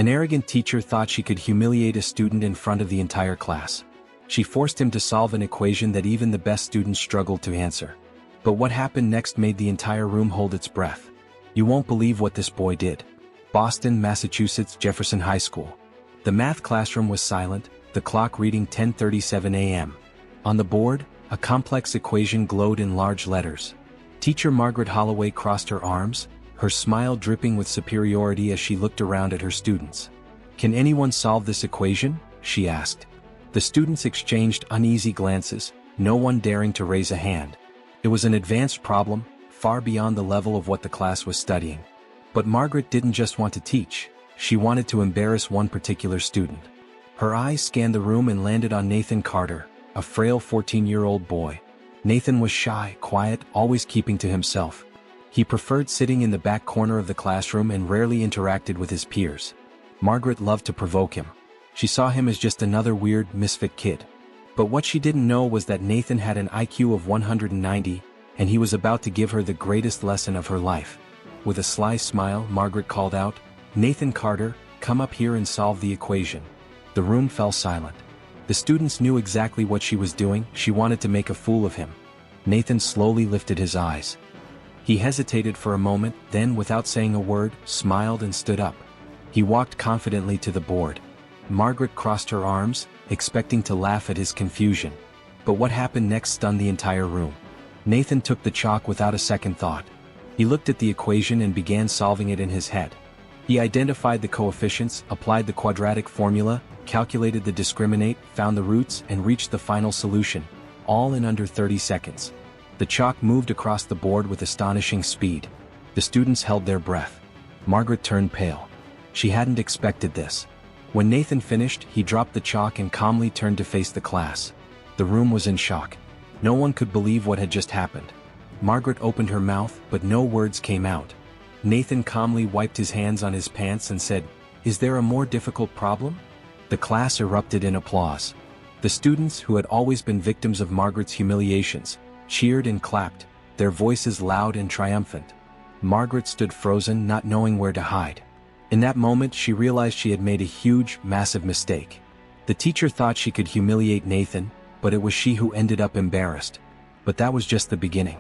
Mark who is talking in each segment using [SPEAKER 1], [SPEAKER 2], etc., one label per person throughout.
[SPEAKER 1] An arrogant teacher thought she could humiliate a student in front of the entire class. She forced him to solve an equation that even the best students struggled to answer. But what happened next made the entire room hold its breath. You won't believe what this boy did. Boston, Massachusetts, Jefferson High School. The math classroom was silent, the clock reading 10:37 a.m. On the board, a complex equation glowed in large letters. Teacher Margaret Holloway crossed her arms, her smile dripping with superiority as she looked around at her students. "Can anyone solve this equation?" she asked. The students exchanged uneasy glances, no one daring to raise a hand. It was an advanced problem, far beyond the level of what the class was studying. But Margaret didn't just want to teach, she wanted to embarrass one particular student. Her eyes scanned the room and landed on Nathan Carter, a frail 14-year-old boy. Nathan was shy, quiet, always keeping to himself. He preferred sitting in the back corner of the classroom and rarely interacted with his peers. Margaret loved to provoke him. She saw him as just another weird, misfit kid. But what she didn't know was that Nathan had an IQ of 190, and he was about to give her the greatest lesson of her life. With a sly smile, Margaret called out, "Nathan Carter, come up here and solve the equation." The room fell silent. The students knew exactly what she was doing. She wanted to make a fool of him. Nathan slowly lifted his eyes. He hesitated for a moment, then without saying a word, smiled and stood up. He walked confidently to the board. Margaret crossed her arms, expecting to laugh at his confusion. But what happened next stunned the entire room. Nathan took the chalk without a second thought. He looked at the equation and began solving it in his head. He identified the coefficients, applied the quadratic formula, calculated the discriminant, found the roots, and reached the final solution, all in under 30 seconds. The chalk moved across the board with astonishing speed. The students held their breath. Margaret turned pale. She hadn't expected this. When Nathan finished, he dropped the chalk and calmly turned to face the class. The room was in shock. No one could believe what had just happened. Margaret opened her mouth, but no words came out. Nathan calmly wiped his hands on his pants and said, "Is there a more difficult problem?" The class erupted in applause. The students, who had always been victims of Margaret's humiliations, cheered and clapped, their voices loud and triumphant. Margaret stood frozen, not knowing where to hide. In that moment, she realized she had made a huge, massive mistake. The teacher thought she could humiliate Nathan, but it was she who ended up embarrassed. But that was just the beginning.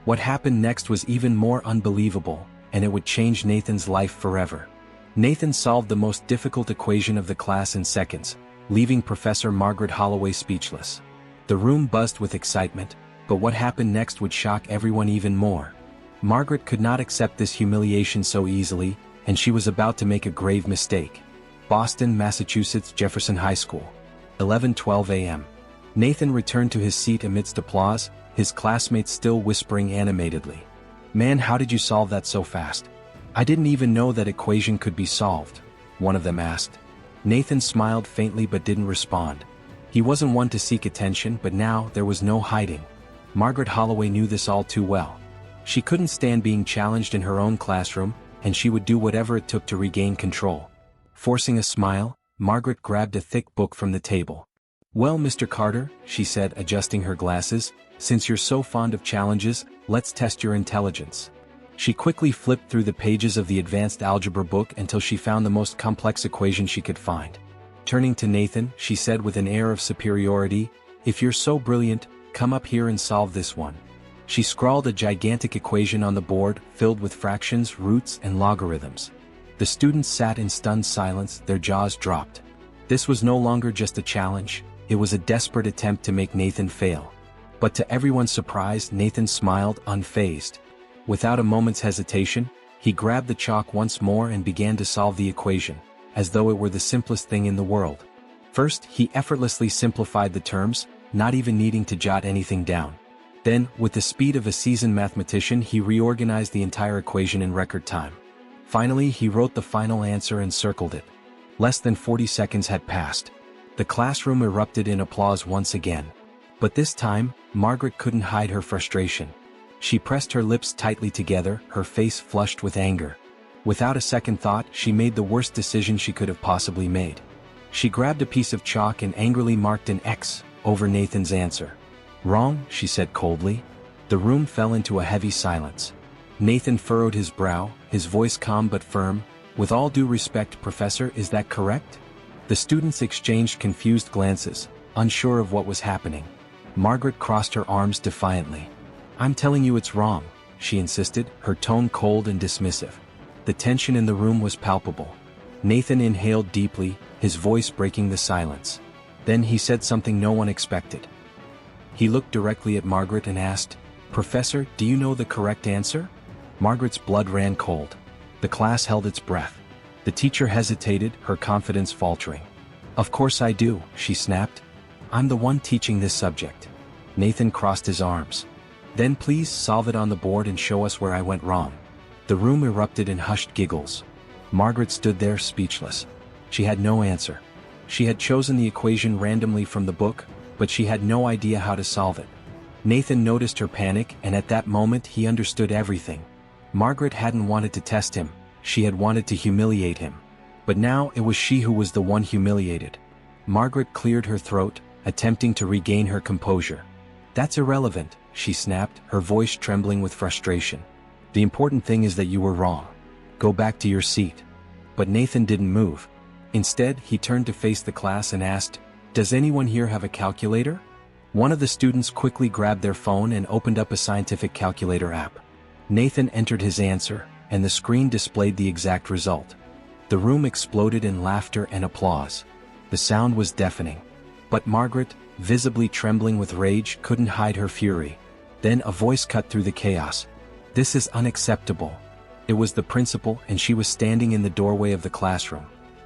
[SPEAKER 1] What happened next was even more unbelievable, and it would change Nathan's life forever. Nathan solved the most difficult equation of the class in seconds, leaving Professor Margaret Holloway speechless. The room buzzed with excitement, but what happened next would shock everyone even more. Margaret could not accept this humiliation so easily, and she was about to make a grave mistake. Boston, Massachusetts, Jefferson High School. 11:12 a.m. Nathan returned to his seat amidst applause, his classmates still whispering animatedly. "Man, how did you solve that so fast? I didn't even know that equation could be solved," one of them asked. Nathan smiled faintly but didn't respond. He wasn't one to seek attention, but now there was no hiding. Margaret Holloway knew this all too well. She couldn't stand being challenged in her own classroom, and she would do whatever it took to regain control. Forcing a smile, Margaret grabbed a thick book from the table. "Well, Mr. Carter," she said, adjusting her glasses, "since you're so fond of challenges, let's test your intelligence." She quickly flipped through the pages of the advanced algebra book until she found the most complex equation she could find. Turning to Nathan, she said with an air of superiority, "If you're so brilliant, come up here and solve this one." She scrawled a gigantic equation on the board, filled with fractions, roots, and logarithms. The students sat in stunned silence, their jaws dropped. This was no longer just a challenge, it was a desperate attempt to make Nathan fail. But to everyone's surprise, Nathan smiled, unfazed. Without a moment's hesitation, he grabbed the chalk once more and began to solve the equation, as though it were the simplest thing in the world. First, he effortlessly simplified the terms, not even needing to jot anything down. Then, with the speed of a seasoned mathematician, he reorganized the entire equation in record time. Finally, he wrote the final answer and circled it. Less than 40 seconds had passed. The classroom erupted in applause once again. But this time, Margaret couldn't hide her frustration. She pressed her lips tightly together, her face flushed with anger. Without a second thought, she made the worst decision she could have possibly made. She grabbed a piece of chalk and angrily marked an X over Nathan's answer. "Wrong," she said coldly. The room fell into a heavy silence. Nathan furrowed his brow, his voice calm but firm. With all due respect, Professor, is that correct? The students exchanged confused glances, unsure of what was happening. Margaret crossed her arms defiantly. I'm telling you it's wrong, she insisted, her tone cold and dismissive. The tension in the room was palpable. Nathan inhaled deeply, his voice breaking the silence. Then he said something no one expected. He looked directly at Margaret and asked, Professor, do you know the correct answer? Margaret's blood ran cold. The class held its breath. The teacher hesitated, her confidence faltering. Of course I do, she snapped. I'm the one teaching this subject. Nathan crossed his arms. Then please solve it on the board and show us where I went wrong. The room erupted in hushed giggles. Margaret stood there speechless. She had no answer. She had chosen the equation randomly from the book, but she had no idea how to solve it. Nathan noticed her panic, and at that moment he understood everything. Margaret hadn't wanted to test him, she had wanted to humiliate him. But now it was she who was the one humiliated. Margaret cleared her throat, attempting to regain her composure. That's irrelevant, she snapped, her voice trembling with frustration. The important thing is that you were wrong. Go back to your seat. But Nathan didn't move. Instead, he turned to face the class and asked, Does anyone here have a calculator? One of the students quickly grabbed their phone and opened up a scientific calculator app. Nathan entered his answer, and the screen displayed the exact result. The room exploded in laughter and applause. The sound was deafening. But Margaret, visibly trembling with rage, couldn't hide her fury. Then a voice cut through the chaos. This is unacceptable. It was the principal, and she was standing in the doorway of the classroom.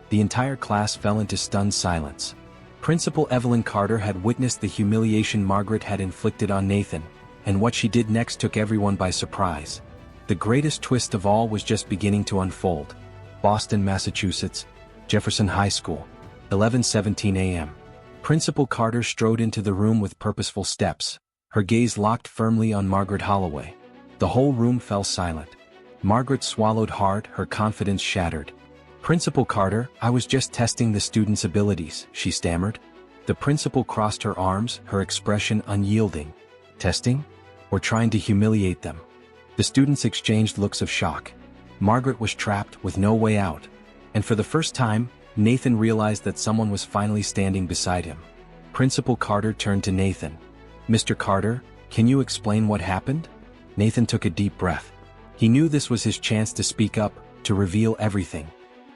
[SPEAKER 1] The entire class fell into stunned silence. Principal Evelyn Carter had witnessed the humiliation Margaret had inflicted on Nathan, and what she did next took everyone by surprise. The greatest twist of all was just beginning to unfold. Boston, Massachusetts, Jefferson High School, 11:17 a.m. Principal Carter strode into the room with purposeful steps, her gaze locked firmly on Margaret Holloway. The whole room fell silent. Margaret swallowed hard, her confidence shattered. Principal Carter, I was just testing the students' abilities, she stammered. The principal crossed her arms, her expression unyielding. Testing? Or trying to humiliate them? The students exchanged looks of shock. Margaret was trapped, with no way out. And for the first time, Nathan realized that someone was finally standing beside him. Principal Carter turned to Nathan. Mr. Carter, can you explain what happened? Nathan took a deep breath. He knew this was his chance to speak up, to reveal everything.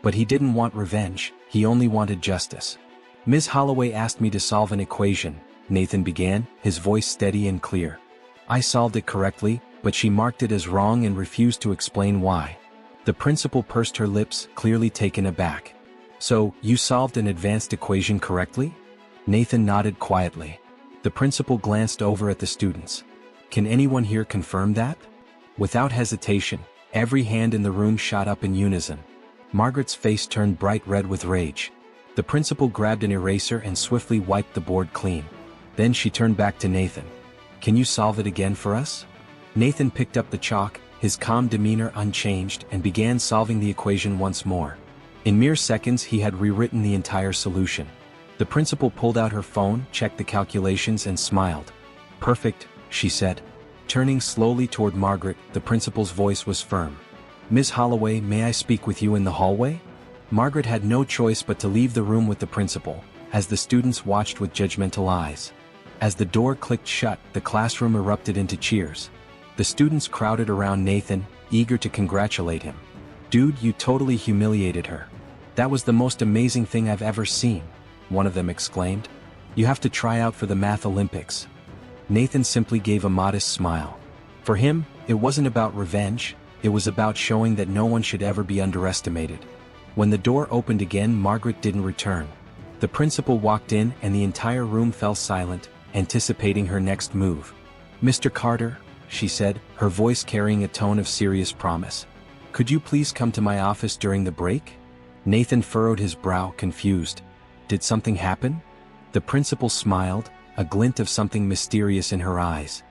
[SPEAKER 1] But he didn't want revenge, he only wanted justice. Ms. Holloway asked me to solve an equation, Nathan began, his voice steady and clear. I solved it correctly, but she marked it as wrong and refused to explain why. The principal pursed her lips, clearly taken aback. So, you solved an advanced equation correctly? Nathan nodded quietly. The principal glanced over at the students. Can anyone here confirm that? Without hesitation, every hand in the room shot up in unison. Margaret's face turned bright red with rage. The principal grabbed an eraser and swiftly wiped the board clean. Then she turned back to Nathan. Can you solve it again for us? Nathan picked up the chalk, his calm demeanor unchanged, and began solving the equation once more. In mere seconds he had rewritten the entire solution. The principal pulled out her phone, checked the calculations, and smiled. Perfect, she said. Turning slowly toward Margaret, the principal's voice was firm. Ms. Holloway, may I speak with you in the hallway? Margaret had no choice but to leave the room with the principal, as the students watched with judgmental eyes. As the door clicked shut, the classroom erupted into cheers. The students crowded around Nathan, eager to congratulate him. Dude, you totally humiliated her. That was the most amazing thing I've ever seen, one of them exclaimed. You have to try out for the Math Olympics. Nathan simply gave a modest smile. For him, it wasn't about revenge, it was about showing that no one should ever be underestimated. When the door opened again, Margaret didn't return. The principal walked in and the entire room fell silent, anticipating her next move. Mr. Carter, she said, her voice carrying a tone of serious promise. Could you please come to my office during the break? Nathan furrowed his brow, confused. Did something happen? The principal smiled, a glint of something mysterious in her eyes.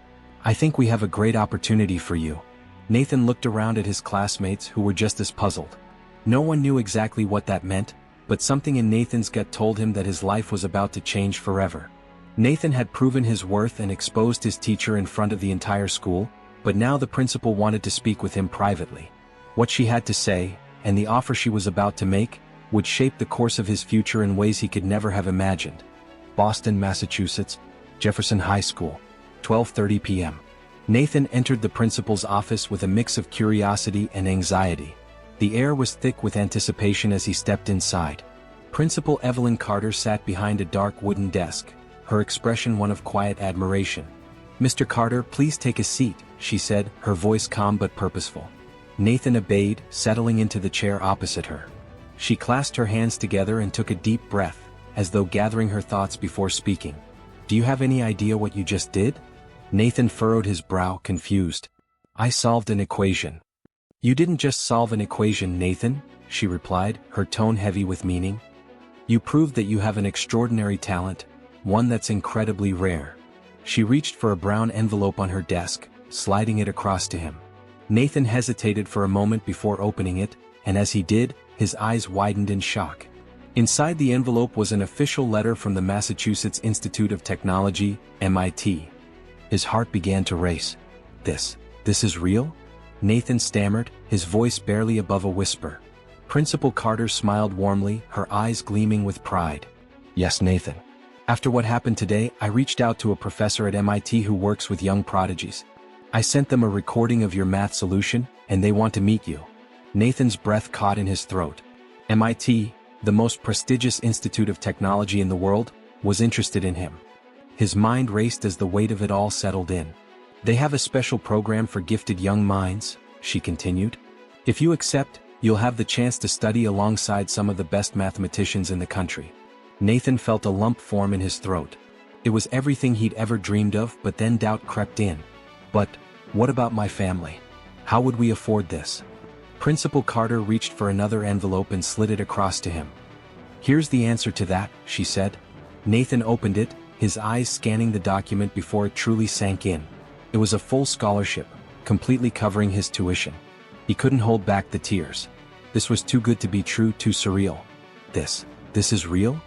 [SPEAKER 1] I think we have a great opportunity for you. Nathan looked around at his classmates who were just as puzzled. No one knew exactly what that meant, but something in Nathan's gut told him that his life was about to change forever. Nathan had proven his worth and exposed his teacher in front of the entire school, but now the principal wanted to speak with him privately. What she had to say, and the offer she was about to make would shape the course of his future in ways he could never have imagined. Boston, Massachusetts, Jefferson High School, 12:30 p.m. Nathan entered the principal's office with a mix of curiosity and anxiety. The air was thick with anticipation as he stepped inside. Principal Evelyn Carter sat behind a dark wooden desk, her expression one of quiet admiration. "Mr. Carter, please take a seat," she said, her voice calm but purposeful. Nathan obeyed, settling into the chair opposite her. She clasped her hands together and took a deep breath, as though gathering her thoughts before speaking. "Do you have any idea what you just did?" Nathan furrowed his brow, confused. "I solved an equation." "You didn't just solve an equation, Nathan," she replied, her tone heavy with meaning. "You proved that you have an extraordinary talent, one that's incredibly rare." She reached for a brown envelope on her desk, sliding it across to him. Nathan hesitated for a moment before opening it, and as he did, his eyes widened in shock. Inside the envelope was an official letter from the Massachusetts Institute of Technology, MIT. His heart began to race. This is real?" Nathan stammered, his voice barely above a whisper. Principal Carter smiled warmly, her eyes gleaming with pride. "Yes, Nathan. After what happened today, I reached out to a professor at MIT who works with young prodigies. I sent them a recording of your math solution, and they want to meet you." Nathan's breath caught in his throat. MIT, the most prestigious institute of technology in the world, was interested in him. His mind raced as the weight of it all settled in. "They have a special program for gifted young minds," she continued. "If you accept, you'll have the chance to study alongside some of the best mathematicians in the country." Nathan felt a lump form in his throat. It was everything he'd ever dreamed of, but then doubt crept in. "But what about my family? How would we afford this?" Principal Carter reached for another envelope and slid it across to him. "Here's the answer to that," she said. Nathan opened it, his eyes scanning the document before it truly sank in. It was a full scholarship, completely covering his tuition. He couldn't hold back the tears. This was too good to be true, too surreal. This is real?"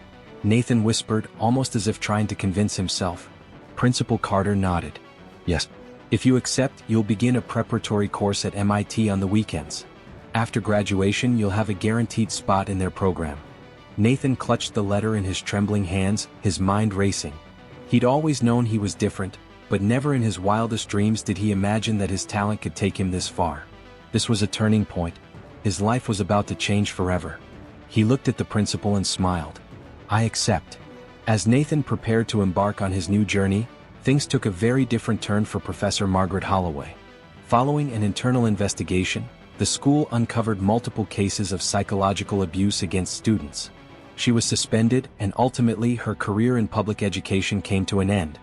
[SPEAKER 1] Nathan whispered, almost as if trying to convince himself. Principal Carter nodded. "Yes. If you accept, you'll begin a preparatory course at MIT on the weekends. After graduation, you'll have a guaranteed spot in their program." Nathan clutched the letter in his trembling hands, his mind racing. He'd always known he was different, but never in his wildest dreams did he imagine that his talent could take him this far. This was a turning point. His life was about to change forever. He looked at the principal and smiled. "I accept." As Nathan prepared to embark on his new journey, things took a very different turn for Professor Margaret Holloway. Following an internal investigation, the school uncovered multiple cases of psychological abuse against students. She was suspended, and ultimately her career in public education came to an end.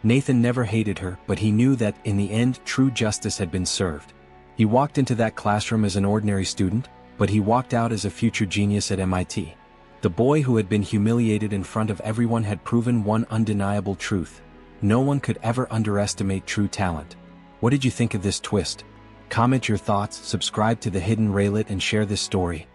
[SPEAKER 1] Nathan never hated her, but he knew that, in the end, true justice had been served. He walked into that classroom as an ordinary student, but he walked out as a future genius at MIT. The boy who had been humiliated in front of everyone had proven one undeniable truth. No one could ever underestimate true talent. What did you think of this twist? Comment your thoughts, subscribe to The Hidden Raylet, and share this story.